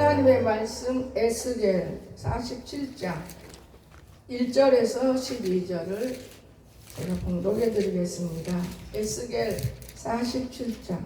하나님의 말씀 에스겔 47장 1절에서 12절을 제가 봉독해 드리겠습니다. 에스겔 47장.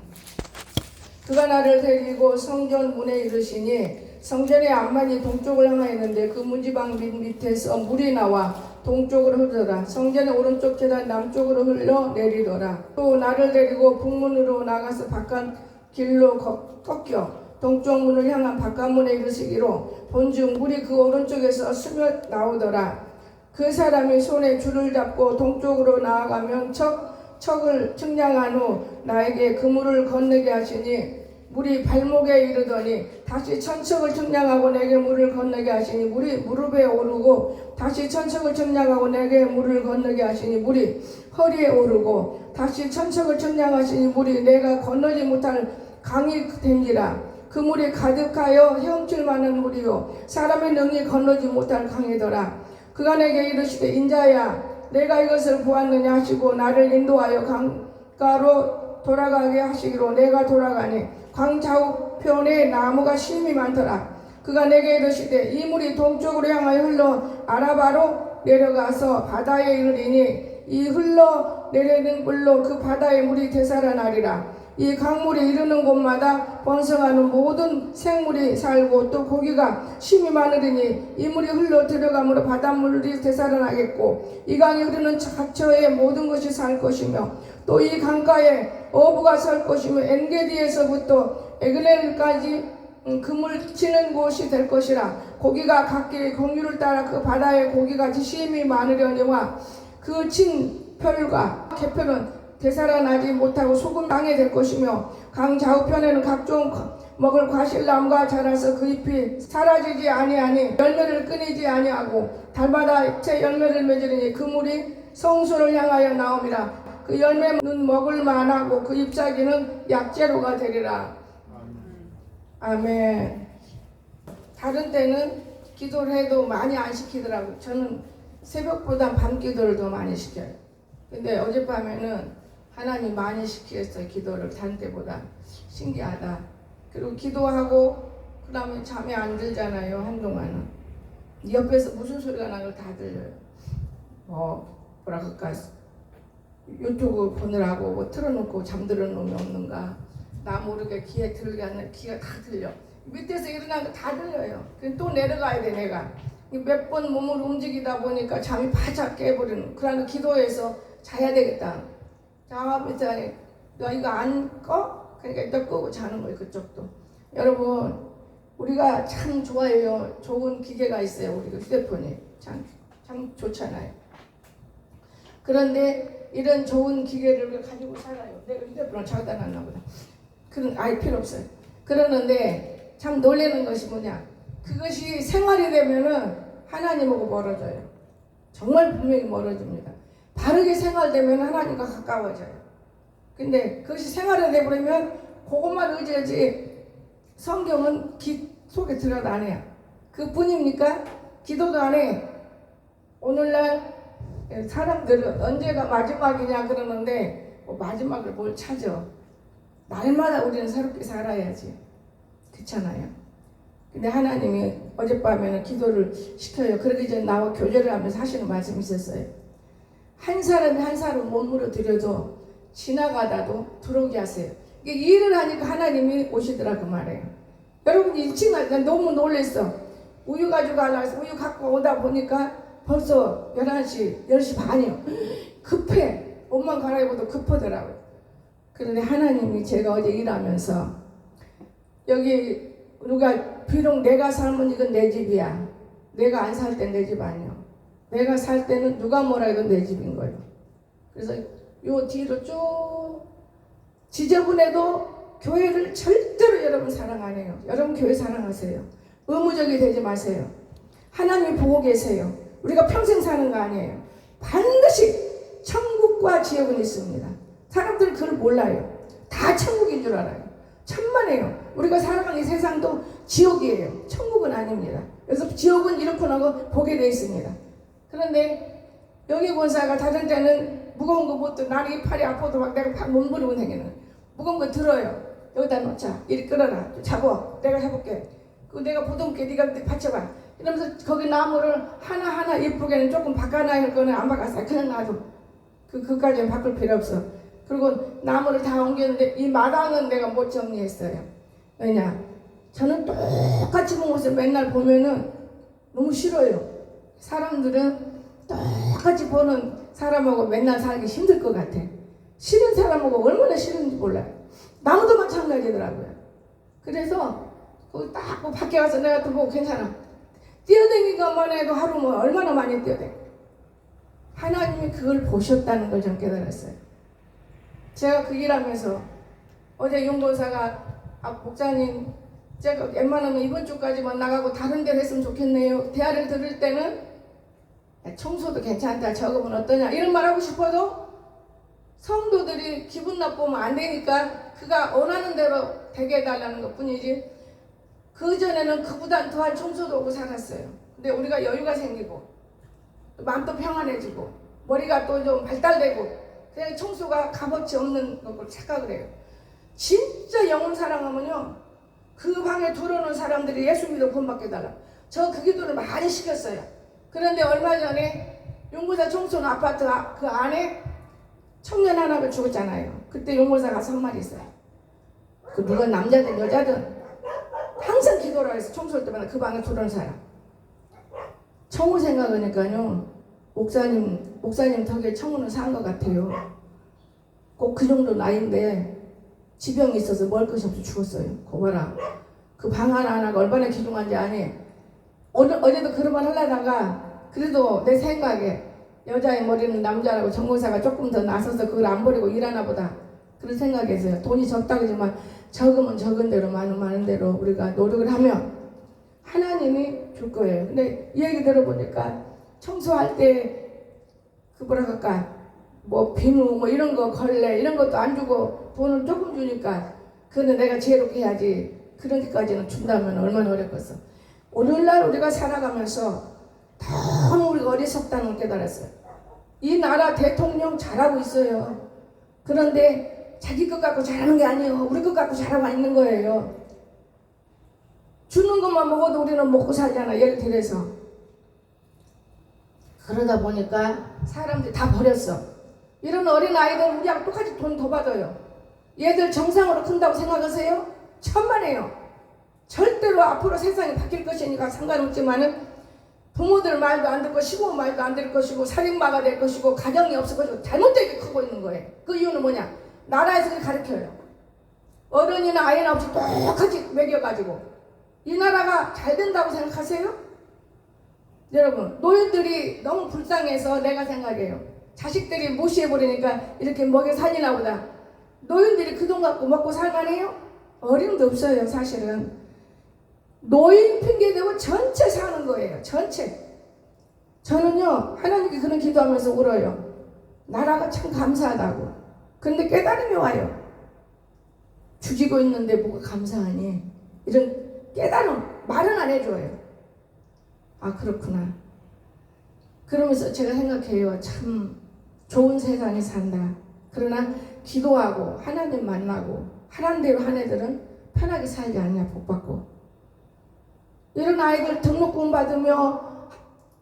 그가 나를 데리고 성전 문에 이르시니 성전의 앞문이 동쪽을 향하였는데 그 문지방 밑에서 물이 나와 동쪽으로 흐르더라. 성전의 오른쪽 계단 남쪽으로 흘러 내리더라. 또 나를 데리고 북문으로 나가서 바깥 길로 꺾여 동쪽 문을 향한 바깥문에 이르시기로 본즉 물이 그 오른쪽에서 스며 나오더라. 그 사람이 손에 줄을 잡고 동쪽으로 나아가면 척을 측량한 후 나에게 그 물을 건너게 하시니 물이 발목에 이르더니 다시 천척을 측량하고 내게 물을 건너게 하시니 물이 무릎에 오르고 다시 천척을 측량하고 내게 물을 건너게 하시니 물이 허리에 오르고 다시 천척을 측량하시니 물이 내가 건너지 못할 강이 된지라. 그 물이 가득하여 헤엄칠 만한 물이요 사람의 능히 건너지 못할 강이더라. 그가 내게 이르시되 인자야 내가 이것을 보았느냐 하시고 나를 인도하여 강가로 돌아가게 하시기로 내가 돌아가니 강 좌우편에 나무가 심히 많더라. 그가 내게 이르시되 이 물이 동쪽으로 향하여 흘러 아라바로 내려가서 바다에 이르리니 이 흘러 내리는 물로 그 바다의 물이 되살아나리라. 이 강물이 이르는 곳마다 번성하는 모든 생물이 살고 또 고기가 심히 많으리니 이 물이 흘러 들어가므로 바닷물이 되살아나겠고 이 강이 흐르는 각처에 모든 것이 살 것이며 또 이 강가에 어부가 살 것이며 엔게디에서부터 에그렐까지 그물 치는 곳이 될 것이라. 고기가 각기 공유를 따라 그 바다에 고기가 심히 많으려니와 그 친 펼과 개편은 되살아나지 못하고 소금 땅이 될 것이며 강 좌우편에는 각종 먹을 과실나무가 자라서 그 잎이 사라지지 아니하니 열매를 끊이지 아니하고 달마다 제 열매를 맺으리니 그 물이 성소를 향하여 나옵니다. 그 열매는 먹을 만하고 그 잎사귀는 약재로가 되리라. 아멘. 다른 때는 기도를 해도 많이 안 시키더라고요. 저는 새벽보다 밤 기도를 더 많이 시켜요. 근데 어젯밤에는 하나님 많이 시키겠어요. 기도를 다른 때보다. 신기하다. 그리고 기도하고 그 다음에 잠이 안 들잖아요. 한동안은. 옆에서 무슨 소리가 나는 걸 다 들려요. 뭐라 그럴까, 유튜브 보느라고 뭐 틀어놓고 잠들어 놓으면 없는가. 나 모르게 귀에 들게 하는 귀가 다 들려. 밑에서 일어나는 거 다 들려요. 또 내려가야 돼 내가. 몇 번 몸을 움직이다 보니까 잠이 바짝 깨버리는. 그러니까 기도해서 자야 되겠다. 자, 밑에 너 이거 안 꺼? 그러니까 일단 끄고 자는 거예요. 그쪽도. 여러분 우리가 참 좋아해요. 좋은 기계가 있어요. 우리 휴대폰이 참 좋잖아요. 그런데 이런 좋은 기계를 가지고 살아요. 내가 휴대폰을 차단했나 보다. 그런 알 필요 없어요. 그러는데 참 놀라는 것이 뭐냐? 그것이 생활이 되면은 하나님하고 멀어져요. 정말 분명히 멀어집니다. 바르게 생활되면 하나님과 가까워져요. 근데 그것이 생활이 되버리면 그것만 의지하지 성경은 속에 들어도 안 해요. 그뿐입니까? 기도도 안 해. 오늘날 사람들은 언제가 마지막이냐 그러는데 마지막을 뭘 찾아. 날마다 우리는 새롭게 살아야지. 그렇잖아요. 근데 하나님이 어젯밤에는 기도를 시켜요. 그러기 전에 나와 교제를 하면서 하시는 말씀이 있었어요. 한 사람이 한 사람 몸으로 들여도 지나가다도 들어오게 하세요. 이게 일을 하니까 하나님이 오시더라 그 말이에요. 여러분 이 친구가 난 너무 놀랬어. 우유 가지고 가려고 해서 우유 갖고 오다 보니까 벌써 11시, 10시 반이요. 급해. 옷만 갈아입어도 급하더라고요. 그런데 하나님이 제가 어제 일하면서 여기 누가 비록 내가 살면 이건 내 집이야. 내가 안 살 땐 내 집 아니야. 내가 살 때는 누가 뭐라 해도 내 집인 거예요. 그래서 요 뒤로 쭉 지저분해도 교회를 절대로 여러분 사랑 안 해요. 여러분 교회 사랑하세요. 의무적이 되지 마세요. 하나님이 보고 계세요. 우리가 평생 사는 거 아니에요. 반드시 천국과 지옥은 있습니다. 사람들은 그걸 몰라요. 다 천국인 줄 알아요. 천만에요. 우리가 살아가는 이 세상도 지옥이에요. 천국은 아닙니다. 그래서 지옥은 이렇게 나고 보게 돼 있습니다. 그런데 여기 권사가 다른 때는 무거운 거 못 들어. 나는 이 팔이 아파도 막 내가 몸부림을 생기는 무거운 거 들어요. 여기다 놓자. 이리 끌어라. 잡아. 내가 해볼게. 그 내가 보듬게 네가 받쳐봐. 이러면서 거기 나무를 하나하나 예쁘게는 조금 바꿔놔야 할 거는 안 바꿨어요. 그냥 놔둬. 그까지는 바꿀 필요 없어. 그리고 나무를 다 옮겼는데 이 마당은 내가 못 정리했어요. 왜냐? 저는 똑같이 본 옷을 맨날 보면은 너무 싫어요. 사람들은 똑같이 보는 사람하고 맨날 살기 힘들 것 같아. 싫은 사람하고 얼마나 싫은지 몰라요. 나무도 마찬가지더라고요. 그래서 거기 딱 밖에 가서 내가 또 보고 괜찮아. 뛰어다니기만 해도 하루 뭐 얼마나 많이 뛰어다녀. 하나님이 그걸 보셨다는 걸 전 깨달았어요. 제가 그 일하면서 어제 윤보사가 목사님 제가 웬만하면 이번 주까지만 나가고 다른 데를 했으면 좋겠네요. 대화를 들을 때는 청소도 괜찮다. 적으면 어떠냐 이런 말 하고 싶어도 성도들이 기분 나쁘면 안 되니까 그가 원하는 대로 되게 해달라는 것 뿐이지 그전에는 그보다 더한 청소도 오고 살았어요. 근데 우리가 여유가 생기고 마음도 평안해지고 머리가 또 좀 발달되고 그냥 청소가 값어치 없는 걸 착각을 해요. 진짜 영혼 사랑하면요 그 방에 들어오는 사람들이 예수 믿어 구원받게 해달라. 저 그 기도를 많이 시켰어요. 그런데 얼마 전에 용보사 청소는 아파트 그 안에 청년 하나가 죽었잖아요. 그때 용보사 가서 한 말이 있어요. 그 누가 남자든 여자든 항상 기도를 해서 청소할 때마다 그 방에 들어오는 사람. 청우 생각하니까요 목사님 덕에 청우는 산 것 같아요. 꼭 그 정도 나이인데 지병이 있어서 먹을 것이 없이 죽었어요. 그 봐라. 그 방 하나가 얼마나 귀중한지 아니. 어제도 그런 말 하려다가 그래도 내 생각에 여자의 머리는 남자라고 정보사가 조금 더 나서서 그걸 안 버리고 일하나 보다. 그런 생각했어요. 돈이 적다고지만 적으면 적은 대로 많은 대로 우리가 노력을 하면 하나님이 줄 거예요. 근데 이 얘기 들어보니까 청소할 때 그 뭐라 할까 뭐 비누 뭐 이런 거 걸레 이런 것도 안 주고 돈을 조금 주니까 그거는 내가 지혜롭게 해야지 그런데까지는 준다면 얼마나 어렵겠어. 오늘날 우리가 살아가면서 너무 우리가 어리석다는 걸 깨달았어요. 이 나라 대통령 잘하고 있어요. 그런데 자기 것 갖고 잘하는 게 아니에요. 우리 것 갖고 잘하고 있는 거예요. 주는 것만 먹어도 우리는 먹고 살잖아. 예를 들어서. 그러다 보니까 사람들이 다 버렸어. 이런 어린 아이들 우리하고 똑같이 돈 더 받아요. 얘들 정상으로 큰다고 생각하세요? 천만에요. 절대로 앞으로 세상이 바뀔 것이니까 상관없지만은 부모들 말도 안 듣고 시부모 말도 안 들 것이고 살인마가 될 것이고 가정이 없을 것이고 잘못되게 크고 있는 거예요. 그 이유는 뭐냐? 나라에서 가르쳐요. 어른이나 아이나 없이 똑같이 먹여가지고 이 나라가 잘 된다고 생각하세요? 여러분 노인들이 너무 불쌍해서 내가 생각해요. 자식들이 무시해버리니까 이렇게 먹여 살리나 보다. 노인들이 그 돈 갖고 먹고 살만해요? 어림도 없어요. 사실은 노인 핑계대고 전체 사는 거예요. 전체. 저는요 하나님께 그런 기도하면서 울어요. 나라가 참 감사하다고. 근데 깨달음이 와요. 죽이고 있는데 뭐가 감사하니? 이런 깨달음 말은 안 해줘요. 아 그렇구나. 그러면서 제가 생각해요. 참 좋은 세상에 산다. 그러나 기도하고 하나님 만나고 하라는 대로 한 애들은 편하게 살지 않냐. 복받고. 이런 아이들 등록금 받으며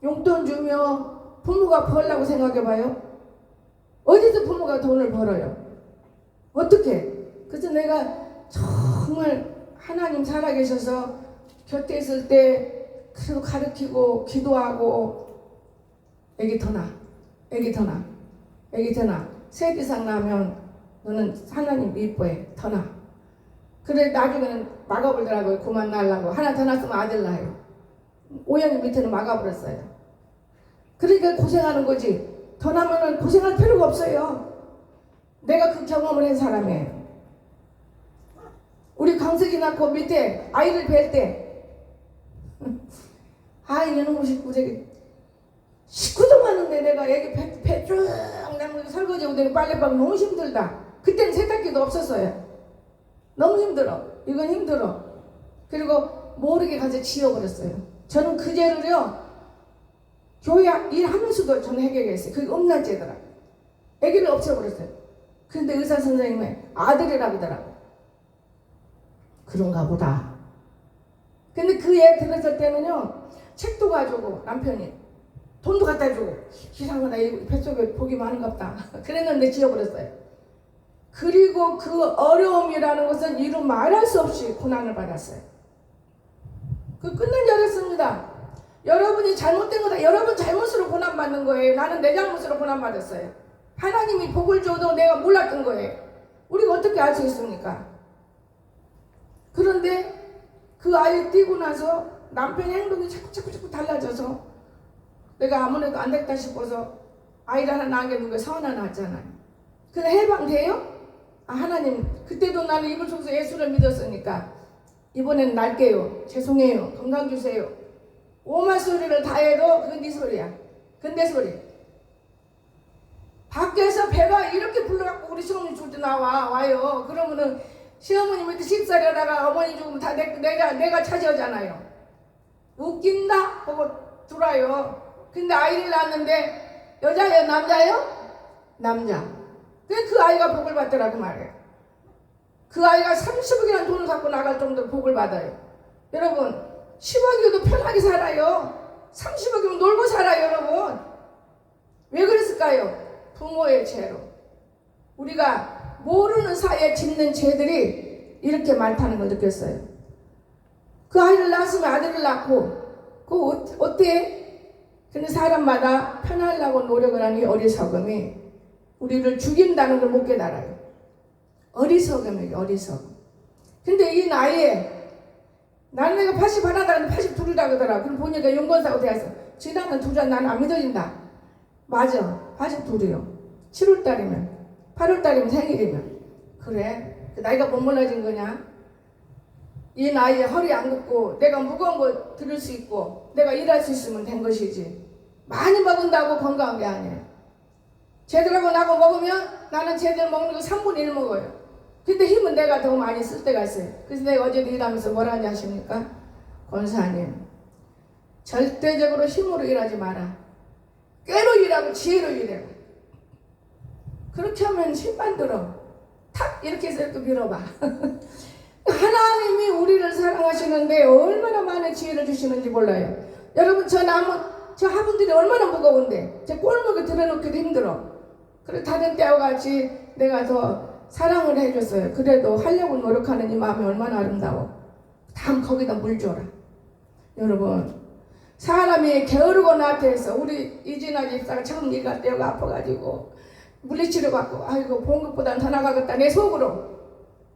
용돈 주며 부모가 벌라고 생각해봐요. 어디서 부모가 돈을 벌어요? 어떻게? 그래서 내가 정말 하나님 살아계셔서 곁에 있을 때 그래도 가르치고 기도하고 애기 더 나. 셋 이상 나면 너는 하나님 이뻐해. 더 나. 그래 나중에는 막아버리더라고요. 그만 날라고. 하나 더 낳았으면 아들 낳아요. 오영이 밑에는 막아버렸어요. 그러니까 고생하는 거지. 더 나면은 고생할 필요가 없어요. 내가 그 경험을 한 사람이에요. 우리 강석이 낳고 밑에 아이를 뵐 때 이놈의 우리 식구도 많은데 내가 애기 배쭉 내면 설거지하고 내가 빨래방 너무 힘들다. 그때는 세탁기도 없었어요. 너무 힘들어. 이건 힘들어. 그리고 모르게 가서 지워버렸어요. 저는 그 죄를요 교회 일하면서도 저는 해결했어요. 그게 음란죄더라. 애기를 없애버렸어요. 근데 의사 선생님이 아들이라고 하더라고. 그런가 보다. 근데 그 애 들었을 때는요, 책도 가지고 남편이 돈도 갖다 주고, 이상하다, 이 뱃속에 복이 많은갑다. 그랬는데 지어버렸어요. 그리고 그 어려움이라는 것은 이루 말할 수 없이 고난을 받았어요. 그 끝난 줄 알았습니다. 여러분이 잘못된 거다. 여러분 잘못으로 고난받는 거예요. 나는 내 잘못으로 고난받았어요. 하나님이 복을 줘도 내가 몰랐던 거예요. 우리가 어떻게 알 수 있습니까? 그런데 그 아이 띄고 나서 남편의 행동이 자꾸 달라져서 내가 아무래도 안 됐다 싶어서 아이를 하나 낳게 누가 서 하나 낳았잖아요. 근데 해방돼요? 아, 하나님, 그때도 나는 이불 속에서 예수를 믿었으니까 이번에는 날게요. 죄송해요. 건강 주세요. 오만 소리를 다 해도 그건 네 소리야. 그건 내 소리. 밖에서 배가 이렇게 불러갖고 우리 시어머니 죽을 때 와요. 그러면은 시어머님한테 식사하다가 어머니 죽으면 다 내가 차지하잖아요. 웃긴다 하고 들어요. 근데 아이를 낳았는데 여자예요? 남자예요? 남자. 그 아이가 복을 받더라 그 말이에요. 그 아이가 30억이라는 돈을 갖고 나갈 정도로 복을 받아요. 여러분 10억이어도 편하게 살아요. 30억이면 놀고 살아요. 여러분 왜 그랬을까요? 부모의 죄로. 우리가 모르는 사이에 짓는 죄들이 이렇게 많다는 걸 느꼈어요. 그 아이를 낳았으면 아들을 낳고 그거 어때? 근데 사람마다 편하려고 노력을 하는 이 어리석음이 우리를 죽인다는 걸 못 깨달아요. 어리석음이에요. 어리석음. 근데 이 나이에 나는 내가 80 하나다 하는데 82이라 그러더라. 그럼 보니까 연건사고 대해서 지나는 두자 나는 안 믿어진다. 맞아. 82이요. 7월달이면 8월달이면 생일이면 그래. 그 나이가 못 몰라진 거냐? 이 나이에 허리 안 굽고 내가 무거운 거 들을 수 있고 내가 일할 수 있으면 된 것이지. 많이 먹은다고 건강한 게 아니에요. 쟤들하고 나고 먹으면 나는 쟤들 먹는 거 3분의 1 먹어요. 근데 힘은 내가 더 많이 쓸 때가 있어요. 그래서 내가 어제도 일하면서 뭐라 하는지 아십니까? 권사님, 절대적으로 힘으로 일하지 마라. 꾀로 일하고 지혜로 일해. 그렇게 하면 힘만 들어. 탁 이렇게 해서 이렇게 밀어봐. 하나님이 우리를 사랑하시는데 얼마나 많은 지혜를 주시는지 몰라요. 여러분 저 화분들이 얼마나 무거운데 제 꼴목에 들어놓기도 힘들어. 그래 다른 때와 같이 내가 더 사랑을 해줬어요. 그래도 하려고 노력하는 이 마음이 얼마나 아름다워. 다음 거기다 물 줘라. 여러분 사람이 게으르고 나태해서 우리 이진아 집사가 처음 일갈 때 여가 아파가지고 물리치료 받고 아이고 본 것보다는 더 나가겠다 내 속으로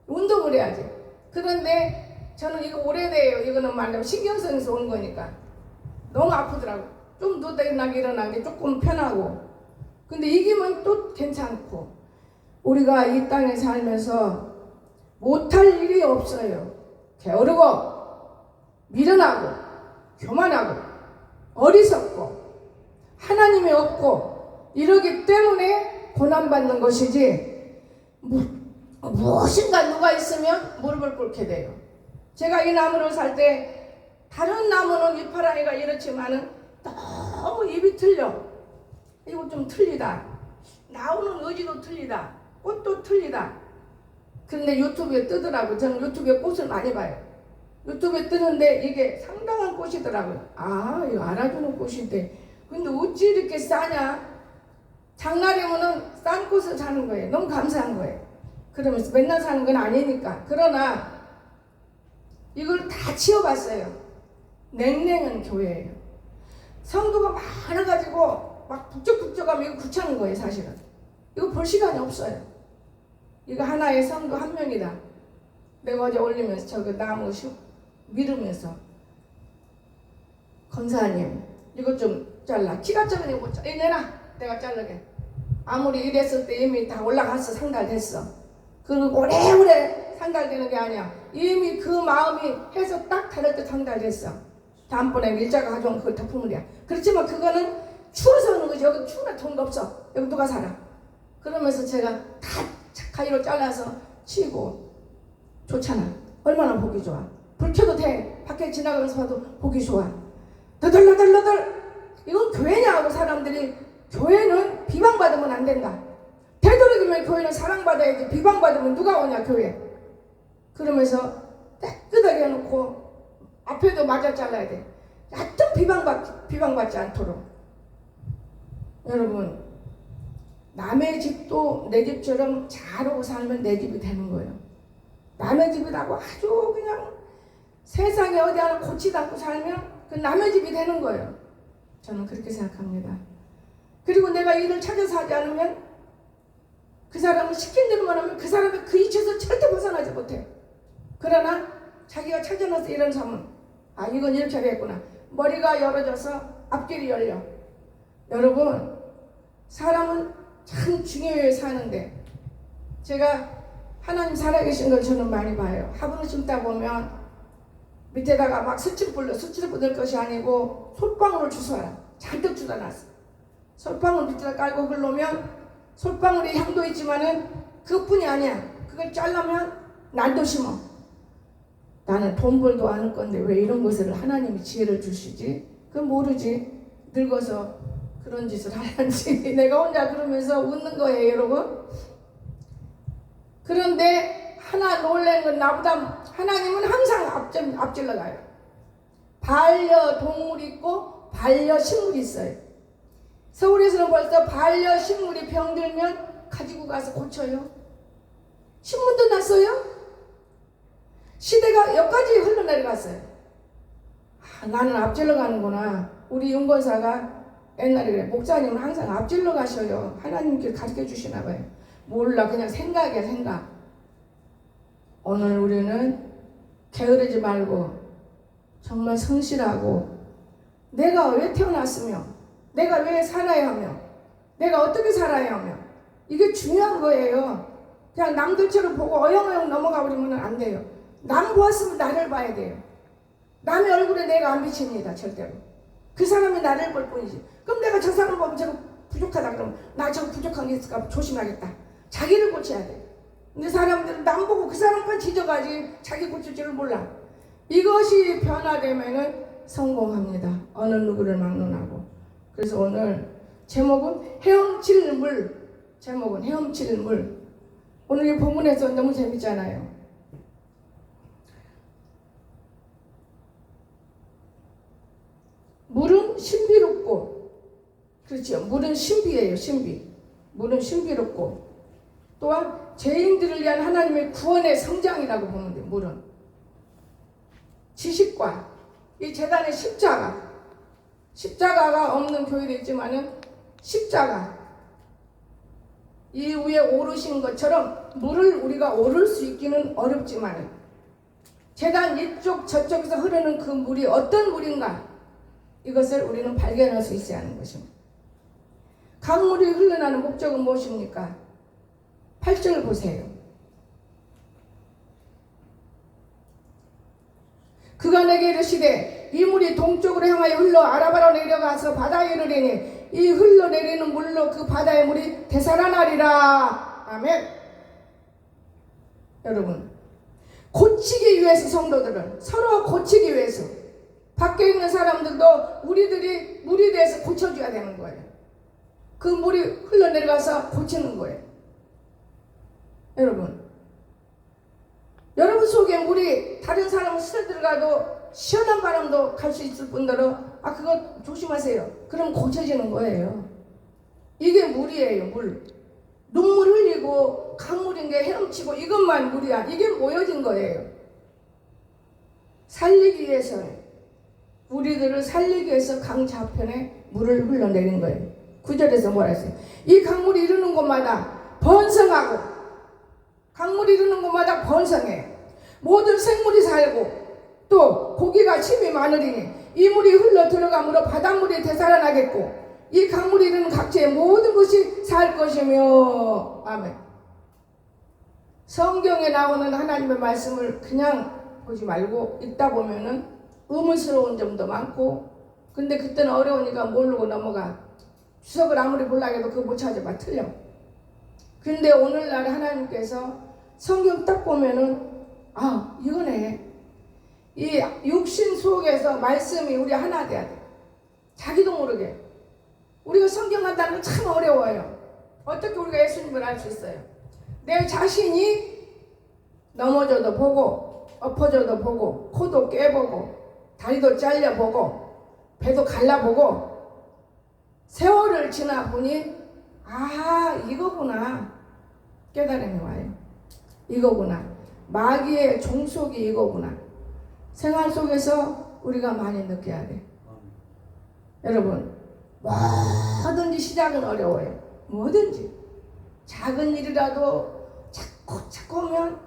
운동을 해야지. 그런데 저는 이거 오래돼요. 이거는 말하면 신경성에서 온 거니까 너무 아프더라고. 좀 누더나게 일어나는 게 조금 편하고 근데 이기면 또 괜찮고 우리가 이 땅에 살면서 못할 일이 없어요. 게으르고 미련하고 교만하고 어리석고 하나님이 없고 이러기 때문에 고난받는 것이지 무엇인가 누가 있으면 무릎을 꿇게 돼요. 제가 이 나무를 살 때 다른 나무는 잎파랑이가 이렇지만은 너무 잎이 틀려. 이거 좀 틀리다. 나오는 의지도 틀리다. 꽃도 틀리다. 근데 유튜브에 뜨더라고요. 저는 유튜브에 꽃을 많이 봐요. 유튜브에 뜨는데 이게 상당한 꽃이더라고요. 아, 이거 알아주는 꽃인데 근데 어찌 이렇게 싸냐? 장날이면은 싼 꽃을 사는 거예요. 너무 감사한 거예요. 그러면서 맨날 사는 건 아니니까. 그러나 이걸 다 치워봤어요. 냉랭한 교회예요. 성도가 많아가지고 막 북적북적하면 이거 귀찮은 거예요. 사실은 이거 볼 시간이 없어요. 이거 하나의 성도 한 명이다. 내가 어제 올리면서 저기 나무 밀으면서 권사님 이거 좀 잘라. 키가 작으니 못 잘라. 내놔. 내가 자르게. 아무리 이랬을 때 이미 다 올라갔어. 상달됐어. 그리고 오래오래 상달되는 게 아니야. 이미 그 마음이 해서 딱 다를 때 상달됐어. 다음번에 밀자가 가져온 그걸 덮으면이야. 그렇지만 그거는 추워서 하는 거지. 여기 추우나 돈도 없어. 여기 누가 살아. 그러면서 제가 다 가위로 잘라서 치고 좋잖아. 얼마나 보기 좋아. 불 켜도 돼. 밖에 지나가면서 봐도 보기 좋아. 너덜너덜너덜. 이건 교회냐 하고 사람들이 교회는 비방받으면 안 된다. 되도록이면 교회는 사랑받아야지. 비방받으면 누가 오냐 교회. 그러면서 깨끗하게 해놓고 앞에도 맞아 잘라야 돼. 하여튼 비방받지 않도록. 여러분, 남의 집도 내 집처럼 잘하고 살면 내 집이 되는 거예요. 남의 집이라고 아주 그냥 세상에 어디 하나 고치지 않고 살면 그 남의 집이 되는 거예요. 저는 그렇게 생각합니다. 그리고 내가 일을 찾아서 하지 않으면 그 사람을 시킨 대로만 하면 그 사람이 그 이치에서 절대 벗어나지 못해요. 그러나 자기가 찾아놔서 일하는 사람은 이건 이렇게 해야겠구나. 머리가 열어져서 앞길이 열려. 여러분, 사람은 참 중요해요. 사는데 제가 하나님 살아계신 걸 저는 많이 봐요. 화분을 심다 보면 밑에다가 막 스치를 뿌릴 것이 아니고 솔방울을 주워라. 잔뜩 주다 놨어. 솔방울 밑에다 깔고 흘러면 솔방울이 향도 있지만은 그것뿐이 아니야. 그걸 잘라면 날도 심어. 나는 돈 벌도 않을 건데 왜 이런 것을 하나님이 지혜를 주시지? 그건 모르지. 늙어서 그런 짓을 하는지 내가 혼자 그러면서 웃는 거예요, 여러분. 그런데 하나 놀란 건 나보다 하나님은 항상 앞질러 가요. 반려동물이 있고 반려식물이 있어요. 서울에서는 벌써 반려식물이 병들면 가지고 가서 고쳐요. 신문도 났어요. 시대가 여기까지 흘러내려갔어요. 나는 앞질러 가는구나. 우리 윤권사가 옛날에 그래. 목사님은 항상 앞질러 가셔요. 하나님께 가르쳐 주시나 봐요. 몰라. 그냥 생각이야, 생각. 오늘 우리는 게으르지 말고 정말 성실하고 내가 왜 태어났으며 내가 왜 살아야 하며 내가 어떻게 살아야 하며 이게 중요한 거예요. 그냥 남들처럼 보고 어영어영 넘어가 버리면 안 돼요. 남 보았으면 나를 봐야 돼요. 남의 얼굴에 내가 안 비칩니다. 절대로. 그 사람이 나를 볼 뿐이지. 그럼 내가 저 사람 보면 저거 부족하다 그러면 나 저거 부족한 게 있을까 조심하겠다. 자기를 고쳐야 돼. 근데 사람들은 남 보고 그 사람만 지져가지 자기 고칠 줄을 몰라. 이것이 변화되면은 성공합니다. 어느 누구를 막론하고. 그래서 오늘 제목은 헤엄칠 물. 제목은 헤엄칠 물. 오늘 이 본문에서 너무 재밌잖아요. 물은 신비롭고, 그렇죠. 물은 신비예요. 신비. 물은 신비롭고 또한 죄인들을 위한 하나님의 구원의 성장이라고 보면 돼요. 물은 지식과 이 제단의 십자가가 없는 교회도 있지만은 십자가 이 위에 오르신 것처럼 물을 우리가 오를 수 있기는 어렵지만은 제단 이쪽 저쪽에서 흐르는 그 물이 어떤 물인가 이것을 우리는 발견할 수 있어야 하는 것입니다. 강물이 흘러나는 목적은 무엇입니까? 8절을 보세요. 그가 내게 이르시되 이 물이 동쪽으로 향하여 흘러 아라바로 내려가서 바다에 이르리니 이 흘러내리는 물로 그 바다의 물이 되살아나리라. 아멘. 여러분, 고치기 위해서 성도들은 서로 고치기 위해서 밖에 있는 사람들도 우리들이 물이 돼서 고쳐줘야 되는 거예요. 그 물이 흘러내려가서 고치는 거예요. 여러분 속에 물이 다른 사람은 스쳐들어가도 시원한 바람도 갈 수 있을 뿐더러 그거 조심하세요. 그럼 고쳐지는 거예요. 이게 물이에요. 물. 눈물 흘리고 강물인 게 헤엄치고 이것만 물이야. 이게 모여진 거예요. 살리기 위해서는 우리들을 살리기 위해서 강 좌편에 물을 흘러내린 거예요. 9절에서 뭐라 했어요? 이 강물이 이르는 곳마다 번성하고 강물이 이르는 곳마다 번성해. 모든 생물이 살고 또 고기가 힘이 많으리니 이 물이 흘러 들어가므로 바닷물이 되살아나겠고 이 강물이 이르는 각지의 모든 것이 살 것이며. 아멘. 성경에 나오는 하나님의 말씀을 그냥 보지 말고 읽다 보면은 의문스러운 점도 많고 근데 그때는 어려우니까 모르고 넘어가. 주석을 아무리 보려고 해도 그거 못 찾아봐. 틀려. 근데 오늘날 하나님께서 성경 딱 보면은 이거네. 이 육신 속에서 말씀이 우리 하나 돼야 돼. 자기도 모르게. 우리가 성경 한다는 건 참 어려워요. 어떻게 우리가 예수님을 알 수 있어요? 내 자신이 넘어져도 보고 엎어져도 보고 코도 깨보고 다리도 잘려보고 배도 갈라보고 세월을 지나 보니 이거구나 깨달음이 와요. 이거구나. 마귀의 종속이 이거구나. 생활 속에서 우리가 많이 느껴야 돼. 여러분, 뭐든지 시작은 어려워요. 뭐든지 작은 일이라도 자꾸 하면,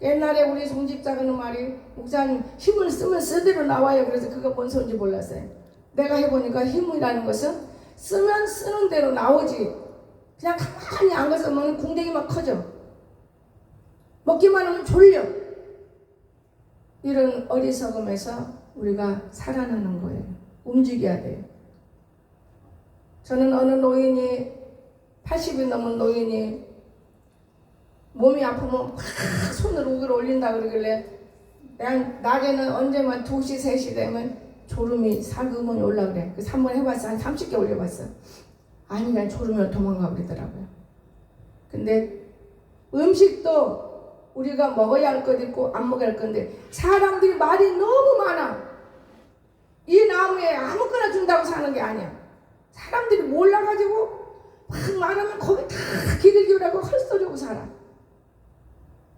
옛날에 우리 송집사가 하는 말이, 목사님 힘을 쓰면 쓰대로 나와요. 그래서 그거 뭔 소리인지 몰랐어요. 내가 해보니까 힘이라는 것은 쓰면 쓰는 대로 나오지, 그냥 가만히 앉아서면 궁뎅이만 커져. 먹기만 하면 졸려. 이런 어리석음에서 우리가 살아나는 거예요. 움직여야 돼요. 저는 어느 노인이, 80이 넘은 노인이 몸이 아프면 막 손을 우기로 올린다 그러길래, 그냥 낮에는 언제만 2시, 3시 되면 졸음이 살그머니 올라 그래. 그래서 한번 해봤어. 한 30개 올려봤어. 아니, 그냥 졸으면 도망가 버리더라고요. 근데 음식도 우리가 먹어야 할 것 있고 안 먹어야 할 건데, 사람들이 말이 너무 많아. 이 나무에 아무거나 준다고 사는 게 아니야. 사람들이 몰라가지고 막 말하면 거기 다 귀를 기울이고 헐소리고 살아.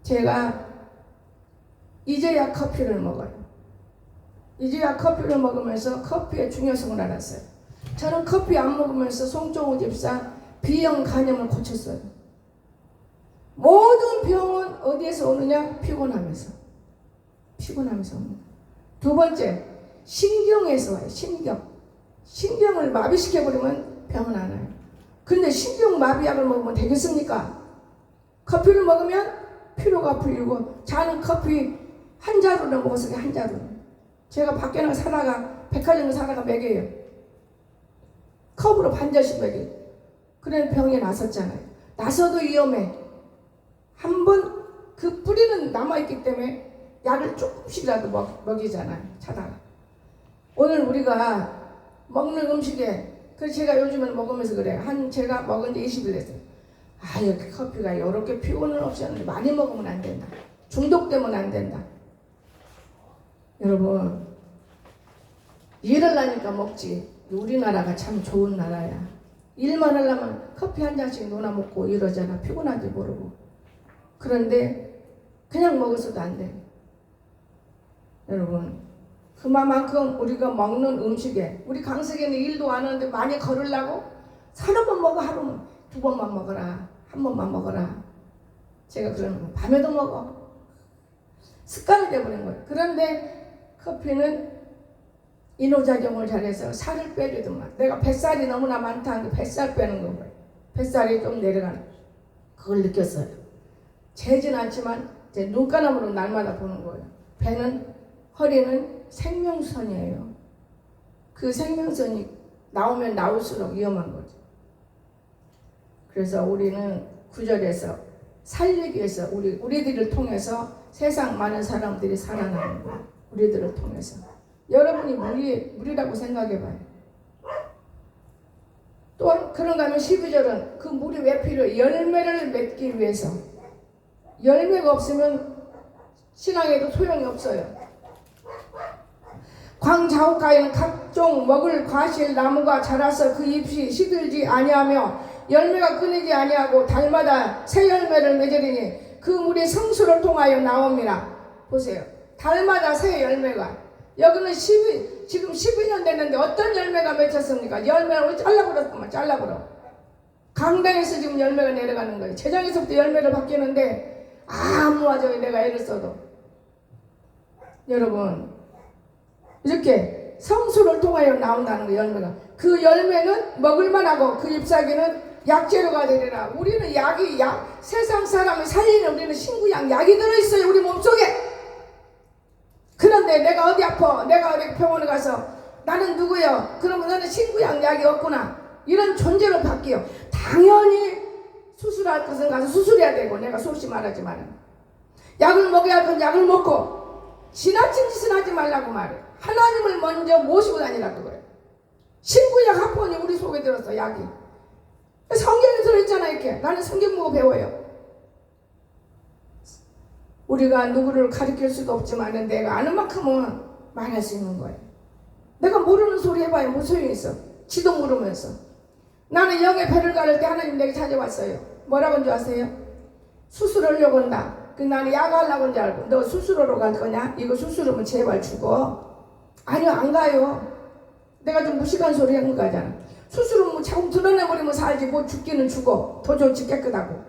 제가 이제야 커피를 먹어요. 이제야 커피를 먹으면서 커피의 중요성을 알았어요. 저는 커피 안 먹으면서 송정우 집사 B형 간염을 고쳤어요. 모든 병은 어디에서 오느냐? 피곤하면서 옵니다. 두 번째, 신경에서 와요. 신경을 마비시켜버리면 병은 안 와요. 근데 신경 마비약을 먹으면 되겠습니까? 커피를 먹으면 피로가 풀리고, 저는 커피 한 자루를 먹었어요. 한 자루. 제가 밖에 나가 사다가, 백화점에 사다가 먹여요. 컵으로 반 잔씩 먹여요. 그래 병이 나섰잖아요. 나서도 위험해. 한번 그 뿌리는 남아있기 때문에 약을 조금씩이라도 먹이잖아요. 차다가. 오늘 우리가 먹는 음식에, 그래서 제가 요즘은 먹으면서 그래요. 제가 먹은 지 20일 됐어요. 여기 커피가 이렇게 피곤은 없이 하는데 많이 먹으면 안 된다. 중독되면 안 된다. 여러분, 일을 하니까 먹지. 우리나라가 참 좋은 나라야. 일만 하려면 커피 한 잔씩 노나 먹고 이러잖아. 피곤한지 모르고. 그런데 그냥 먹어서도 안 돼. 여러분, 그만큼 우리가 먹는 음식에, 우리 강석이는 일도 안 하는데 많이 걸으려고 서너 번 먹어. 하루는 2번만 먹어라. 1번만 먹어라. 제가 그러는 거 밤에도 먹어. 습관이 돼버린 거예요. 그런데 커피는 이노작용을 잘해서 살을 빼주더만. 내가 뱃살이 너무나 많다는 게 뱃살 빼는 거예요. 뱃살이 좀 내려가는 거예요. 그걸 느꼈어요. 재진 않지만 제 눈가람으로 날마다 보는 거예요. 배는, 허리는 생명선이에요. 그 생명선이 나오면 나올수록 위험한 거죠. 그래서 우리는 9절에서 살리기 위해서 우리들을 통해서 세상 많은 사람들이 살아나는 거예요. 우리들을 통해서. 여러분이 물이라고 생각해봐요. 또 그런가 하면 12절은 그 물이 왜 필요해요? 열매를 맺기 위해서. 열매가 없으면 신앙에도 소용이 없어요. 광자옥가에는 각종 먹을 과실 나무가 자라서 그 잎이 시들지 아니하며 열매가 끊이지 아니하고 달마다 새 열매를 맺으리니 그 물이 성수를 통하여 나옵니다. 보세요. 달마다 새 열매가. 여기는 지금 12년 됐는데 어떤 열매가 맺혔습니까? 열매를 잘라버렸구만. 잘라버려. 강당에서 지금 열매가 내려가는 거예요. 재정에서부터 열매를 바뀌는데 아무와저기 내가 애를 써도. 여러분, 이렇게 성수를 통하여 나온다는 거예요. 열매가. 그 열매는 먹을만하고 그 잎사귀는 약재료가 되리라. 우리는 세상 사람을 살리는 우리는 신구약 약이 들어있어요. 우리 몸속에. 그런데 내가 어디 아파, 내가 어디 병원에 가서 나는 누구요? 그러면 너는 신구약 약이 없구나. 이런 존재로 바뀌어. 당연히 수술할 것은 가서 수술해야 되고, 내가 솔직히 말하지만 약을 먹어야 할 건 약을 먹고 지나친 짓은 하지 말라고 말해. 하나님을 먼저 모시고 다니라고 그래. 신구약 한 번이 우리 속에 들었어. 약이. 성경에 들어있잖아. 이렇게. 나는 성경 보고 배워요. 우리가 누구를 가르칠 수도 없지만 내가 아는 만큼은 말할 수 있는 거예요. 내가 모르는 소리 해봐야 뭐 소용이 있어. 지도 모르면서. 나는 영의 배를 가를 때 하나님 내게 찾아왔어요. 뭐라고 한 줄 아세요? 수술하려고 한다. 그 나는 야가하려고 한 줄 알고, 너 수술하러 갈 거냐? 이거 수술하면 제발 죽어. 아니요, 안 가요. 내가 좀 무식한 소리 한 거잖아. 수술은 뭐 자꾸 드러내버리면 살지, 뭐 죽기는 죽어. 더 좋지, 깨끗하고.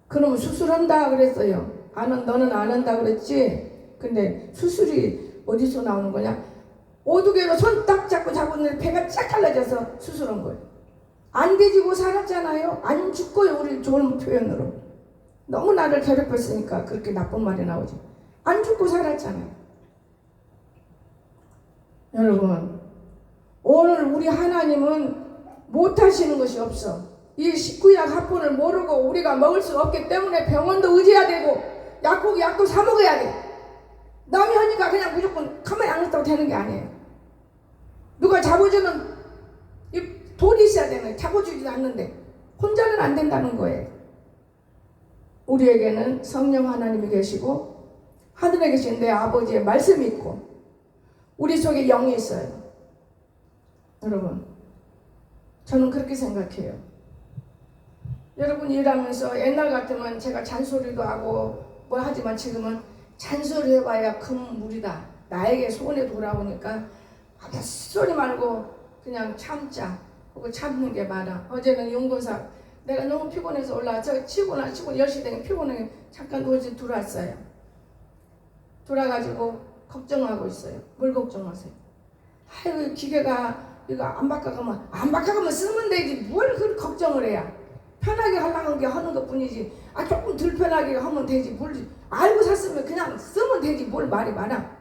그러면 수술한다 그랬어요. 너는 안 한다 그랬지? 근데 수술이 어디서 나오는 거냐? 오두개로 손 딱 잡고 잡았는데 배가 쫙 갈라져서 수술한 거예요. 안 뒤지고 살았잖아요. 안 죽고요, 우리 좋은 표현으로. 너무 나를 괴롭혔으니까 그렇게 나쁜 말이 나오지. 안 죽고 살았잖아요. 여러분, 오늘 우리 하나님은 못하시는 것이 없어. 이 식구약 합본을 모르고 우리가 먹을 수 없기 때문에 병원도 의지해야 되고 약도 사 먹어야 돼. 남이 하니까 그냥 무조건 가만히 안 있다고 되는 게 아니에요. 누가 잡아주는 돈이 있어야 되는 거예요. 잡아주지도 않는데 혼자는 안 된다는 거예요. 우리에게는 성령 하나님이 계시고 하늘에 계신 내 아버지의 말씀이 있고 우리 속에 영이 있어요. 여러분, 저는 그렇게 생각해요. 여러분 일하면서 옛날 같으면 제가 잔소리도 하고 뭐 하지만 지금은 잔소리 해봐야 금물이다. 나에게 손에 돌아오니까 아무 소리 말고 그냥 참자. 그거 참는 게 많아. 어제는 용건사 내가 너무 피곤해서 올라와서 치고 10시 되니 피곤해 잠깐 누워서 들어왔어요. 돌아가지고 걱정하고 있어요. 뭘 걱정하세요? 아이고 기계가 이거 안 바꿔가면 쓰면 되지 뭘 그걸 걱정을 해야. 편하게 하려는 게 하는 것 뿐이지. 조금 덜 편하게 하면 되지 뭘 알고 샀으면 그냥 쓰면 되지 뭘 말이 많아.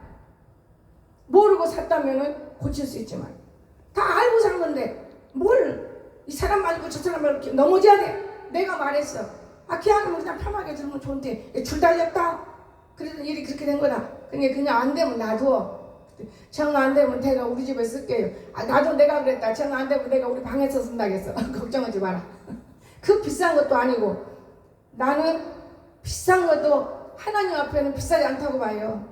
모르고 샀다면은 고칠 수 있지만 다 알고 산 건데 뭘 이 사람 말고 저 사람 말고 넘어져야 돼. 내가 말했어. 그냥 편하게 들으면 좋은데 줄 달렸다. 그래서 일이 그렇게 된 거다. 그냥 안 되면 놔둬. 정 안 되면 내가 우리 집에 쓸게요. 나도 내가 그랬다. 정 안 되면 내가 우리 방에서 쓴다겠어. 걱정하지 마라. 그 비싼 것도 아니고 나는 비싼 것도 하나님 앞에는 비싸지 않다고 봐요.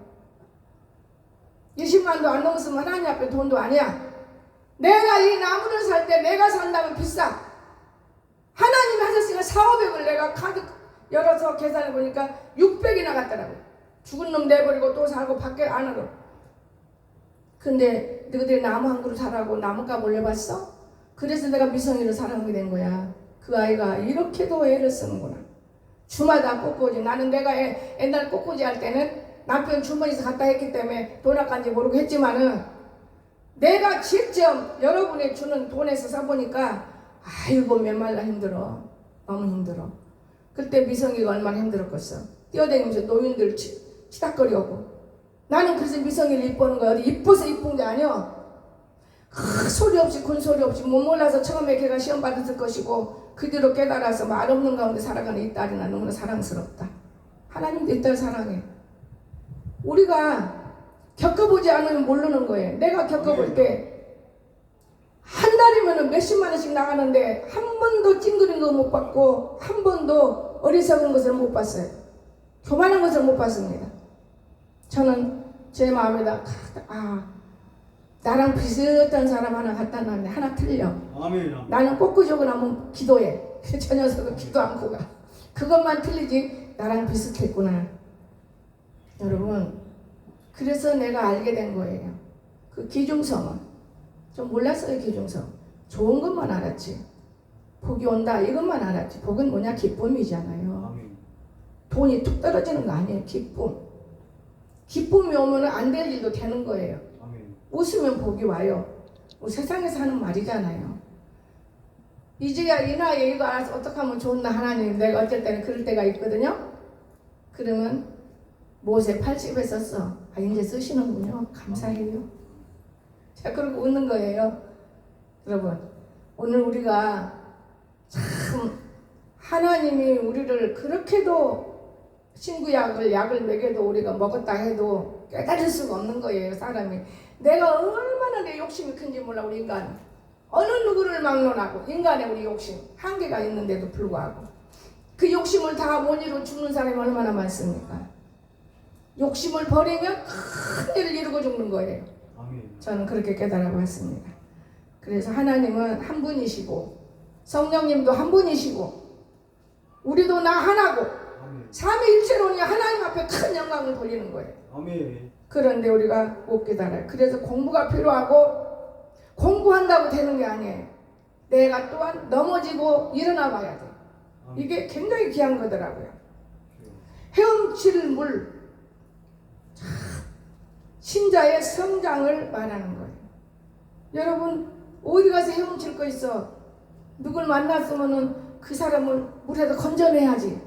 20만도 안 넘었으면 하나님 앞에 돈도 아니야. 내가 이 나무를 살 때 내가 산다면 비싸. 하나님이 하셨으니까 4,500을 내가 카드 열어서 계산해 보니까 600이 나갔더라고. 죽은 놈 내버리고 또 살고 밖에 안으로. 근데 너희들이 나무 한 그루 사라고 나무값 올려봤어? 그래서 내가 미성이를 사랑하게 된 거야. 그 아이가 이렇게도 애를 쓰는구나. 주마다 꽃꽂이. 나는 내가 옛날 꽃꽂이 할 때는 남편 주머니에서 갖다 했기 때문에 돈 아까운지 모르고 했지만은 내가 직접 여러분이 주는 돈에서 사보니까 아이고 맨말라 힘들어. 너무 힘들어. 그때 미성이가 얼마나 힘들었겠어. 뛰어다니면서 노인들 치닥거리고. 나는 그래서 미성이를 이쁘는 거야. 어디 이뻐서 이쁜 게 아니야. 소리 없이 군 소리 없이 못 몰라서 처음에 걔가 시험 받았을 것이고 그 뒤로 깨달아서 말 없는 가운데 살아가는 이 딸이 나 너무나 사랑스럽다. 하나님도 이 딸 사랑해. 우리가 겪어보지 않으면 모르는 거예요. 내가 겪어볼 때 한 달이면 몇십만 원씩 나가는데 한 번도 찡그린 거 못 봤고 한 번도 어리석은 것을 못 봤어요. 교만한 것을 못 봤습니다. 저는 제 마음에다 나랑 비슷한 사람 하나 갖다 놨네. 하나 틀려. 아멘. 나는 꼬꾸족을 하면 기도해. 저 녀석은 기도 않고 가. 그것만 틀리지 나랑 비슷했구나. 여러분, 그래서 내가 알게 된 거예요. 그 기중성은 좀 몰랐어요. 기중성 좋은 것만 알았지. 복이 온다 이것만 알았지. 복은 뭐냐? 기쁨이잖아요. 아멘. 돈이 툭 떨어지는 거 아니에요. 기쁨이 오면 안 될 일도 되는 거예요. 아멘. 웃으면 복이 와요. 우리 세상에서 하는 말이잖아요. 이제야 이 나이에 이거 알아서 어떻게 하면 좋나 하나님. 내가 어쩔 때는 그럴 때가 있거든요. 그러면 모세 80에 썼어. 이제 쓰시는군요. 감사해요. 자, 그러고 웃는 거예요. 여러분, 오늘 우리가 참 하나님이 우리를 그렇게도 약을 먹여도 우리가 먹었다 해도 깨달을 수가 없는 거예요. 사람이. 내가 얼마나 내 욕심이 큰지 몰라. 우리 인간 어느 누구를 막론하고 인간의 우리 욕심 한계가 있는데도 불구하고 그 욕심을 다 못 이루고 죽는 사람이 얼마나 많습니까? 욕심을 버리면 큰 일을 이루고 죽는 거예요. 아멘. 저는 그렇게 깨달아 봤습니다. 그래서 하나님은 한 분이시고 성령님도 한 분이시고 우리도 나 하나고 아멘. 삼위일체론이 하나님 앞에 큰 영광을 돌리는 거예요. 아멘. 그런데 우리가 못 깨달아요. 그래서 공부가 필요하고 공부한다고 되는 게 아니에요. 내가 또한 넘어지고 일어나 봐야 돼. 이게 굉장히 귀한 거더라고요. 헤엄칠 물, 신자의 성장을 말하는 거예요. 여러분 어디 가서 헤엄칠 거 있어? 누굴 만났으면은 그 사람을 물에서 건져내야지.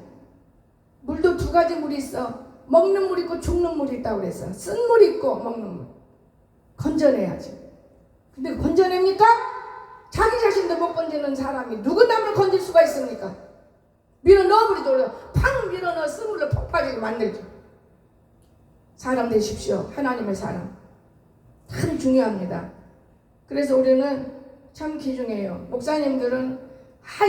물도 두 가지 물이 있어. 먹는 물 있고 죽는 물이 있다고 그랬어. 쓴 물 있고 먹는 물. 건져내야지. 근데 건져냅니까? 자기 자신도 못 건지는 사람이 누구 남을 건질 수가 있습니까? 밀어 넣어버리죠. 팡 밀어 넣어 쓴 물로 폭 빠지게 만들죠. 사람 되십시오. 하나님의 사람. 참 중요합니다. 그래서 우리는 참 귀중해요. 목사님들은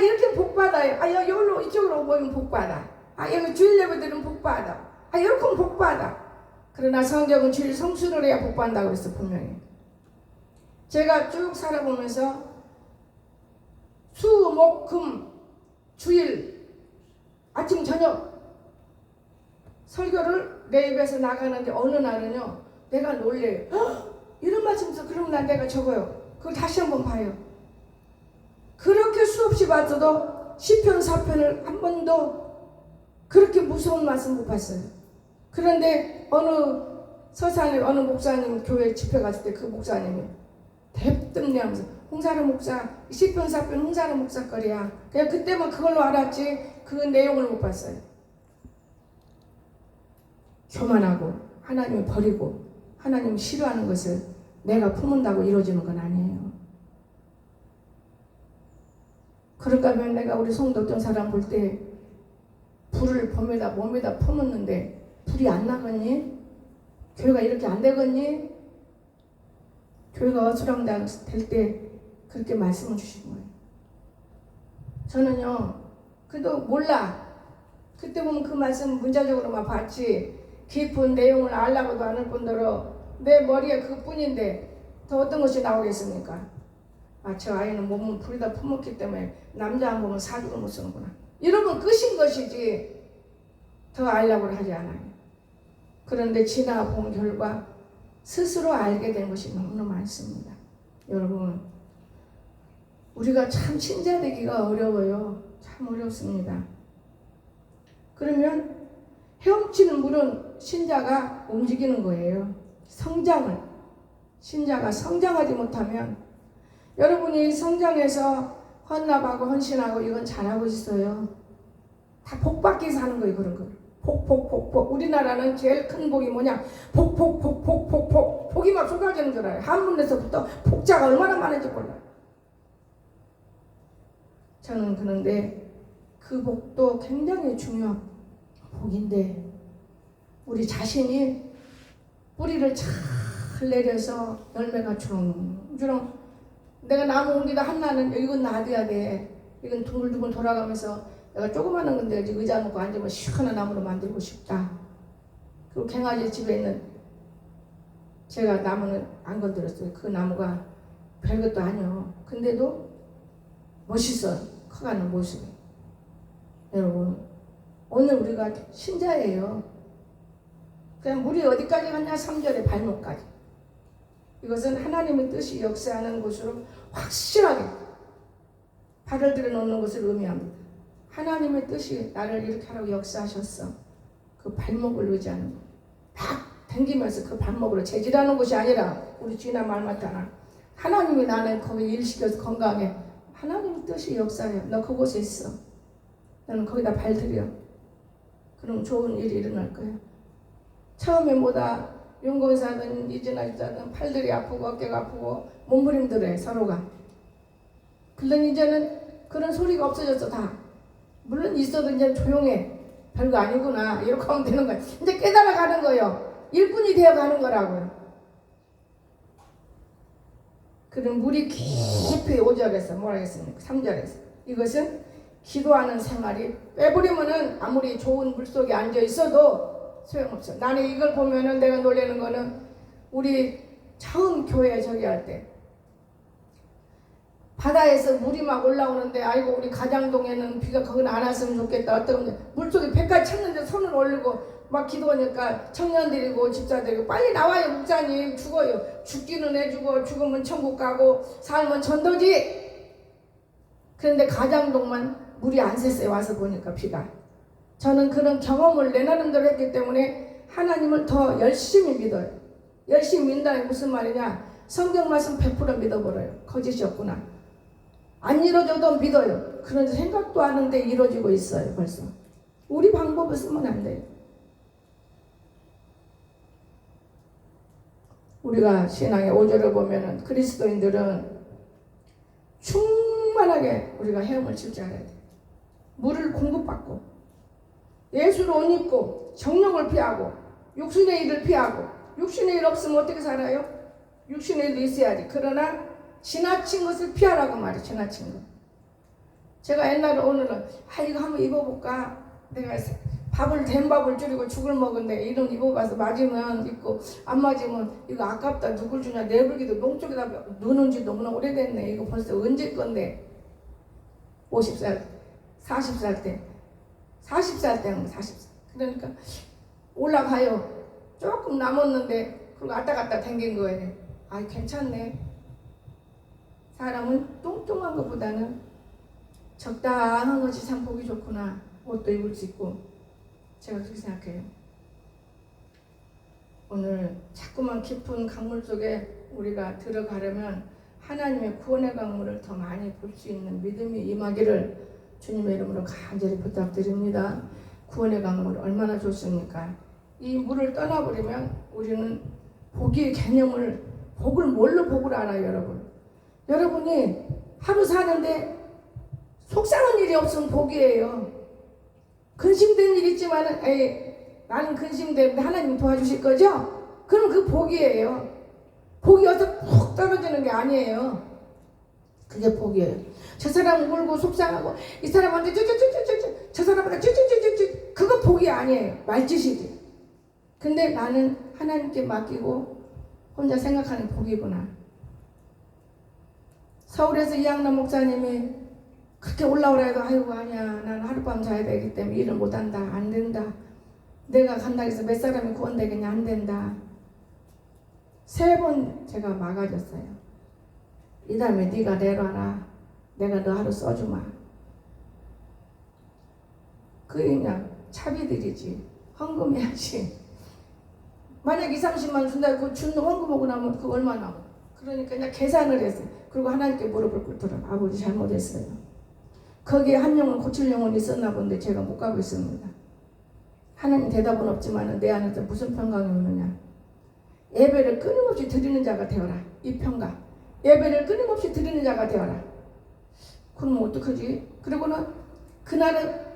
이렇게 복 받아요. 여기로 이쪽으로 보면 복 받아. 여기 주일 예배들은 복 받아. 이렇게 복 받아. 그러나 성경은 주일 성수를 해야 복 받는다고 그랬어 분명히. 제가 쭉 살아보면서 수, 목, 금, 주일 아침 저녁 설교를 내 입에서 나가는데 어느 날은요 내가 놀래요. 이런 말씀에서 그럼 난 내가 적어요. 그걸 다시 한번 봐요. 그렇게 수없이 봤어도 시편 4편을 한 번도 그렇게 무서운 말씀 못 봤어요. 그런데 어느 서산에 어느 목사님 교회 집회 갔을 때 그 목사님이 대뜸내하면서 홍사람 목사 시편 4편 홍사람 목사 거리야. 그냥 그때만 그걸로 알았지 그 내용을 못 봤어요. 교만하고 하나님을 버리고 하나님을 싫어하는 것을 내가 품은다고 이루어지는 건 아니에요. 그럴까 하면 내가 우리 성도 어떤 사람 볼 때 불을 몸에다 품었는데 불이 안 나겠니? 교회가 이렇게 안 되겠니? 교회가 어수랑될 때 그렇게 말씀을 주신 거예요. 저는요 그래도 몰라. 그때 보면 그 말씀 문자적으로만 봤지 깊은 내용을 알라고도 않을 뿐더러 내 머리에 그뿐인데 더 어떤 것이 나오겠습니까? 저 아이는 몸은 불에다 품었기 때문에 남자 안 보면 사주를 못 쓰는구나. 이러면 끝인 것이지 더 알려고 하지 않아요. 그런데 지나본 결과 스스로 알게 된 것이 너무나 많습니다. 여러분 우리가 참 신자되기가 어려워요. 참 어렵습니다. 그러면 헤엄치는 물은 신자가 움직이는 거예요. 신자가 성장하지 못하면 여러분이 성장해서 헌납하고 헌신하고 이건 잘하고 있어요. 다 복받기 위해서 하는 거예요. 그런 거. 복. 우리나라는 제일 큰 복이 뭐냐? 복. 복이 막 쏟아지는 줄 알아요. 한문에서부터 복자가 얼마나 많은지 몰라요. 저는 그런데 그 복도 굉장히 중요한 복인데 우리 자신이 뿌리를 잘 내려서 열매가 주렁주렁 내가 나무 옮기다 한나는 이건 놔둬야 돼. 이건 둥글둥글 돌아가면서 내가 조그마한 건데 의자 놓고 앉으면 시원한 나무로 만들고 싶다. 그리고 갱아지 집에 있는 제가 나무는 안 건드렸어요. 그 나무가 별것도 아니요. 근데도 멋있어요. 커가는 모습이. 여러분 오늘 우리가 신자예요. 그냥 물이 어디까지 갔냐? 3절의 발목까지. 이것은 하나님의 뜻이 역사하는 곳으로 확실하게 발을 들여놓는 것을 의미합니다. 하나님의 뜻이 나를 이렇게 하라고 역사하셨어. 그 발목을 의지하는 거. 막 당기면서 그 발목으로 재질하는 것이 아니라 우리 주인아 말 맞잖아. 하나님이 나는 거기 일시켜서 건강해. 하나님의 뜻이 역사해. 너 그곳에 있어. 너는 거기다 발 들여. 그럼 좋은 일이 일어날 거야. 처음에 뭐다 윤건사든 이진아든 팔들이 아프고 어깨가 아프고 몸부림들해 서로가. 그런데 이제는 그런 소리가 없어졌어 다. 물론 있어도 이제 조용해. 별거 아니구나 이렇게 하면 되는 거야. 이제 깨달아가는 거예요. 일꾼이 되어가는 거라고요. 그럼 물이 깊이 5절에서 뭐라 했습니까? 3절에서 이것은 기도하는 생활이 빼버리면은 아무리 좋은 물속에 앉아 있어도 소용없어. 나는 이걸 보면은 내가 놀라는 거는 우리 처음 교회 저기 할 때 바다에서 물이 막 올라오는데 아이고 우리 가장동에는 비가 거긴 안 왔으면 좋겠다. 어떤 물속에 배까지 찼는데 손을 올리고 막 기도하니까 청년들이고 집사들이고 빨리 나와요 목사님 죽어요. 죽기는 해주고 죽으면 천국 가고 살면 전도지. 그런데 가장동만 물이 안 샜어요. 와서 보니까 비가. 저는 그런 경험을 내 나름대로 했기 때문에 하나님을 더 열심히 믿어요. 열심히 믿는다는 게 무슨 말이냐. 성경 말씀 100% 믿어버려요. 거짓이 없구나. 안 이루어져도 믿어요. 그런데 생각도 하는데 이루어지고 있어요. 벌써. 우리 방법을 쓰면 안 돼요. 우리가 신앙의 5절을 보면은 그리스도인들은 충만하게 우리가 헤엄을 칠 줄 알아야 돼. 물을 공급받고 예수를 옷 입고 정욕을 피하고 육신의 일을 피하고 육신의 일 없으면 어떻게 살아요? 육신의 일도 있어야지. 그러나 지나친 것을 피하라고 말이에요. 지나친 것. 제가 옛날에 오늘은 이거 한번 입어볼까? 내가 된 밥을 줄이고 죽을 먹은데 이런 입어봐서 맞으면 입고 안 맞으면 이거 아깝다. 누굴 주냐. 내불기도 농쪽에다 넣는 지 너무나 오래됐네. 이거 벌써 언제 건데 50살 40살 때 40살 때는 40살 그러니까 올라가요. 조금 남았는데 그리고 왔다 갔다 댕긴 거예요. 괜찮네. 사람은 뚱뚱한 것보다는 적당한 것이 참 보기 좋구나. 옷도 입을 수 있고. 제가 그렇게 생각해요. 오늘 자꾸만 깊은 강물 속에 우리가 들어가려면 하나님의 구원의 강물을 더 많이 볼 수 있는 믿음이 임하기를 주님의 이름으로 간절히 부탁드립니다. 구원의 강물 얼마나 좋습니까? 이 물을 떠나버리면 우리는 복의 개념을 복을 뭘로 복을 알아요, 여러분? 여러분이 하루 사는데 속상한 일이 없으면 복이에요. 근심된 일 있지만은 나는 근심되는데 하나님 도와주실 거죠? 그럼 그 복이에요. 복이 어서 푹 떨어지는 게 아니에요. 그게 복이에요. 저 사람 울고 속상하고 이 사람한테 저 사람한테 그거 복이 아니에요. 말짓이지. 근데 나는 하나님께 맡기고 혼자 생각하는 복이구나. 서울에서 이양남 목사님이 그렇게 올라오라 해도 아이고 아니야 난 하룻밤 자야 되기 때문에 일을 못한다. 안 된다. 내가 간다 해서 몇 사람이 구원되겠냐. 안 된다. 3번 제가 막아줬어요. 이 다음에 네가 내놔라. 내가 너 하루 써주마. 그냥 차비들이지. 헌금해야지. 만약 20-30만 준다 그 준 헌금하고 나면 그거 얼마 나와. 그러니까 그냥 계산을 했어요. 그리고 하나님께 무릎을 꿇더라. 아버지 잘못했어요. 거기에 한 영혼 고칠 영혼이 있었나 본데 제가 못 가고 있습니다. 하나님 대답은 없지만 내 안에서 무슨 평강이 오느냐. 예배를 끊임없이 드리는 자가 되어라. 이 평강. 예배를 끊임없이 드리는 자가 되어라. 그러면 어떡하지? 그리고는 그날은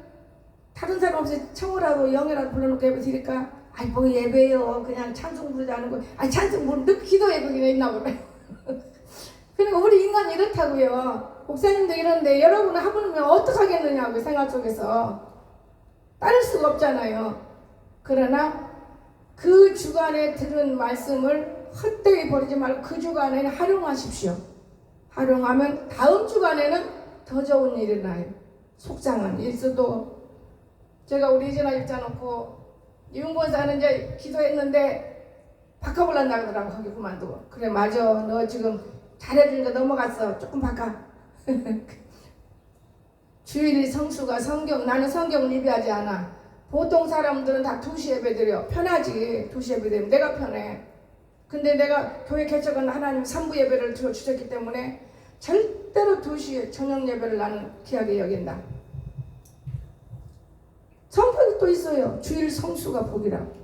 다른 사람 없이 청어라도 영이라도 불러놓고 예배 드릴까? 뭐 예배요. 그냥 찬송 부르지 않은 거. 찬송 부르 늘 기도해 거기가 있나 보네. 그러니까 우리 인간이 이렇다고요. 목사님도 이런데 여러분은 하물며 어떡하겠느냐고 생활 속에서 따를 수가 없잖아요. 그러나 그 주간에 들은 말씀을 헛되이 버리지 말고 그 주간에는 활용하십시오. 활용하면 다음 주간에는 더 좋은 일이 나요. 속상한 일수도 제가 우리 이진아 입자놓고 이윤권사는 이제 기도했는데 바꿔볼란다 그러더라고. 거기 그만두고. 그래 맞아. 너 지금 잘해주니까 넘어갔어. 조금 바꿔. 주일이 성수가 나는 성경 리뷰하지 않아. 보통 사람들은 다 2시 예배 드려. 편하지. 2시 예배 드리면 내가 편해. 근데 내가 교회 개척은 하나님 3부 예배를 주셨기 때문에 절대로 2시에 저녁 예배를 나는 귀하게 여긴다. 성경이 또 있어요. 주일 성수가 복이라고.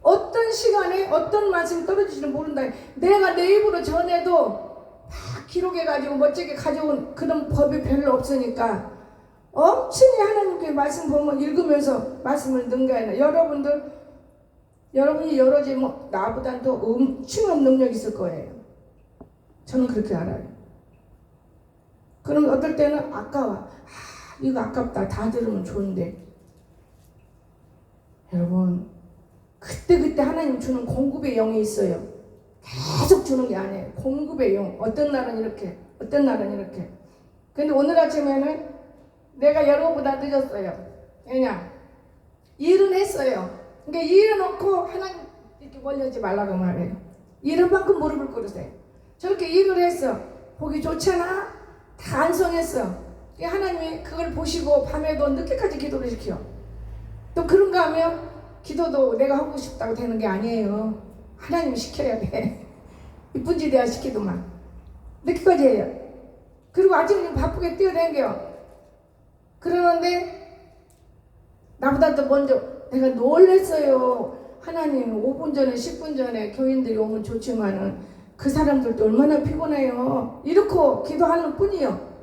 어떤 시간에 어떤 말씀이 떨어질지는 모른다. 내가 내 입으로 전해도 다 기록해가지고 멋지게 가져온 그런 법이 별로 없으니까 엄청히 하나님께 말씀 보면 읽으면서 말씀을 능가해놔. 여러분이 여러지 나보단 더 엄청난 능력이 있을 거예요. 저는 그렇게 알아요. 그럼 어떨 때는 아까워. 이거 아깝다. 다 들으면 좋은데. 여러분 그때 하나님 주는 공급의 영이 있어요. 계속 주는 게 아니에요. 공급의 영. 어떤 날은 이렇게, 어떤 날은 이렇게. 근데 오늘 아침에는 내가 여러분보다 늦었어요. 왜냐? 일은 했어요. 그러니까 일을 놓고 하나님 이렇게 멀리하지 말라고 말해요. 일은 만큼 무릎을 꿇으세요. 저렇게 일을 했어. 보기 좋잖아? 다 안성했어. 하나님이 그걸 보시고 밤에도 늦게까지 기도를 시켜. 또 그런가 하면 기도도 내가 하고 싶다고 되는 게 아니에요. 하나님이 시켜야 돼. 이쁜 짓해야 시키더만. 늦게까지 해요. 그리고 아직은 바쁘게 뛰어다녀요. 그러는데 나보다 더 먼저 내가 놀랬어요. 하나님 5분 전에 10분 전에 교인들이 오면 좋지만은 그 사람들도 얼마나 피곤해요. 이렇게 기도하는 뿐이요.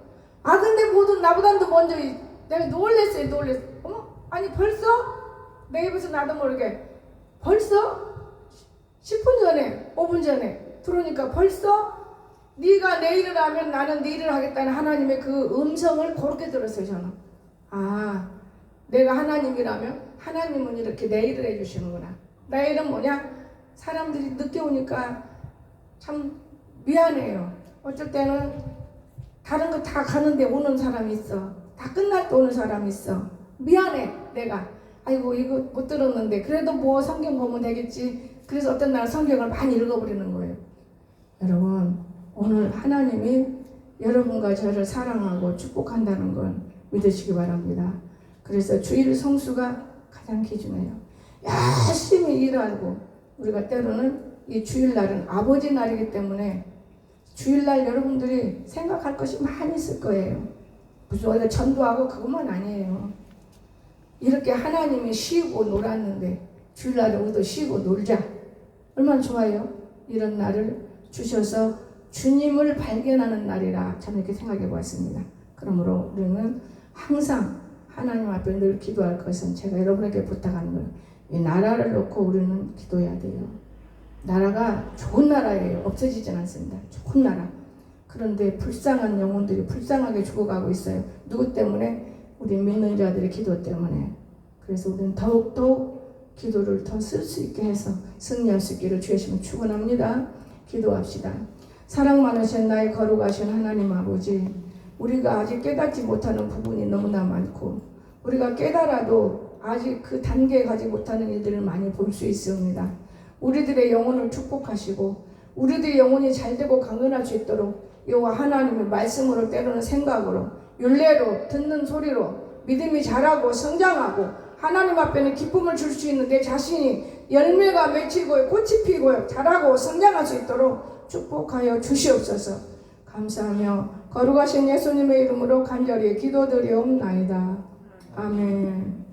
아 근데 모두 나보다 더 먼저 내가 놀랬어요. 어머 아니 벌써? 내 입에서 나도 모르게 벌써? 10분 전에 5분 전에 들어오니까 벌써? 네가 내 일을 하면 나는 네 일을 하겠다는 하나님의 그 음성을 그렇게 들었어요. 저는 아 내가 하나님이라면 하나님은 이렇게 내 일을 해주시는구나. 내 일은 뭐냐? 사람들이 늦게 오니까 참 미안해요. 어쩔 때는 다른 거 다 가는데 오는 사람이 있어. 다 끝날 때 오는 사람이 있어. 미안해 내가. 아이고 이거 못 들었는데 그래도 뭐 성경 보면 되겠지. 그래서 어떤 날 성경을 많이 읽어버리는 거예요. 여러분 오늘 하나님이 여러분과 저를 사랑하고 축복한다는 걸 믿으시기 바랍니다. 그래서 주일 성수가 가장 기준이에요. 열심히 일하고 우리가 때로는 이 주일날은 아버지 날이기 때문에 주일날 여러분들이 생각할 것이 많이 있을 거예요. 무슨 어디 전도하고 그것만 아니에요. 이렇게 하나님이 쉬고 놀았는데 주일날에 우리도 쉬고 놀자. 얼마나 좋아요. 이런 날을 주셔서 주님을 발견하는 날이라 저는 이렇게 생각해 보았습니다. 그러므로 우리는 항상 하나님 앞에 늘 기도할 것은 제가 여러분에게 부탁하는 거예요. 이 나라를 놓고 우리는 기도해야 돼요. 나라가 좋은 나라예요. 없어지진 않습니다. 좋은 나라. 그런데 불쌍한 영혼들이 불쌍하게 죽어가고 있어요. 누구 때문에? 우리 믿는 자들의 기도 때문에. 그래서 우리는 더욱더욱 기도를 더 쓸 수 있게 해서 승리할 수 있기를 주의 이름으로 축원합니다. 기도합시다. 사랑 많으신 나의 거룩하신 하나님 아버지, 우리가 아직 깨닫지 못하는 부분이 너무나 많고 우리가 깨달아도 아직 그 단계에 가지 못하는 일들을 많이 볼 수 있습니다. 우리들의 영혼을 축복하시고 우리들의 영혼이 잘되고 강건할 수 있도록 여호와 하나님의 말씀으로 때로는 생각으로 율례로 듣는 소리로 믿음이 자라고 성장하고 하나님 앞에는 기쁨을 줄 수 있는 내 자신이 열매가 맺히고 꽃이 피고 자라고 성장할 수 있도록 축복하여 주시옵소서. 감사하며 거룩하신 예수님의 이름으로 간절히 기도드리옵나이다. 아멘.